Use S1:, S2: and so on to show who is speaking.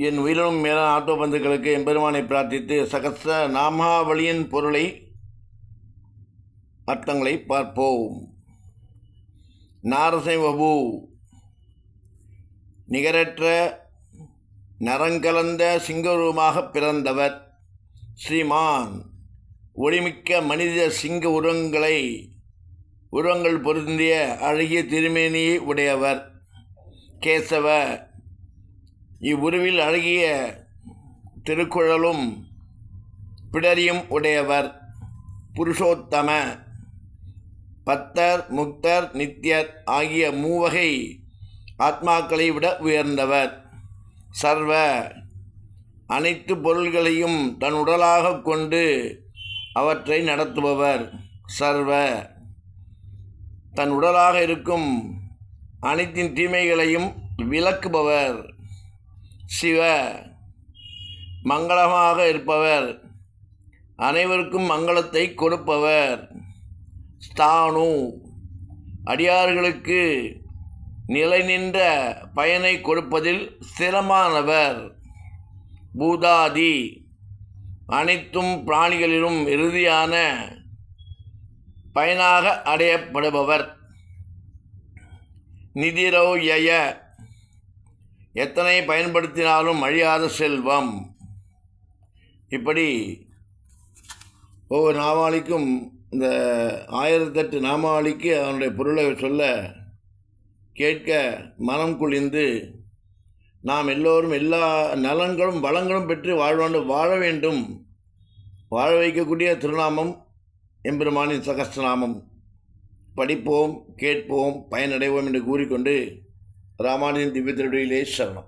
S1: என் உயிரினும் மேலான ஆத்மபந்துக்களுக்கு எம்பெருமானை பிரார்த்தித்து சகஸ்ர நாமாவளியின் பொருளை அர்த்தங்களை பார்ப்போம். நாரசிம்ஹபு நிகரற்ற நரங்கலந்த சிங்கரூபமாக பிறந்தவர். ஸ்ரீமான் ஒளிமிக்க மனித சிங்க உருவங்கள் பொருந்திய அழகிய திருமேனியை உடையவர். கேசவ இவ்வுருவில் அழகிய திருக்குழலும் பிடரியும் உடையவர். புருஷோத்தம பத்தர் முக்தர் நித்யர் ஆகிய மூவகை ஆத்மாக்களை விட உயர்ந்தவர். சர்வ அனைத்து பொருள்களையும் தன் உடலாக கொண்டு அவற்றை நடத்துபவர். சர்வ தன் உடலாக இருக்கும் அனைத்தின் தீமைகளையும் விலக்குபவர். சிவ மங்களமாக இருப்பவர், அனைவருக்கும் மங்களத்தை கொடுப்பவர். ஸ்தானு அடியார்களுக்கு நிலை நின்ற பயனை கொடுப்பதில் ஸ்திரமானவர். பூதாதி அனைத்தும் பிராணிகளிலும் இறுதியான பயனாக அடையப்படுபவர். நிதிரோயய எத்தனை பயன்படுத்தினாலும் அழியாத செல்வம். இப்படி ஒவ்வொரு நாமாவளிக்கும் இந்த 1008 நாமாவளிக்கு அவனுடைய பொருளை சொல்ல கேட்க மனம் குளிர்ந்து நாம் எல்லோரும் எல்லா நலன்களும் வளங்களும் பெற்று வாழ வேண்டும். வாழ வைக்கக்கூடிய திருநாமம் எம்பெருமானின் சகஸ்ரநாமம். படிப்போம், கேட்போம், பயனடைவோம் என்று கூறிக்கொண்டு ராமானுஜன் திவ்ய திருவடியிலே சரணம்.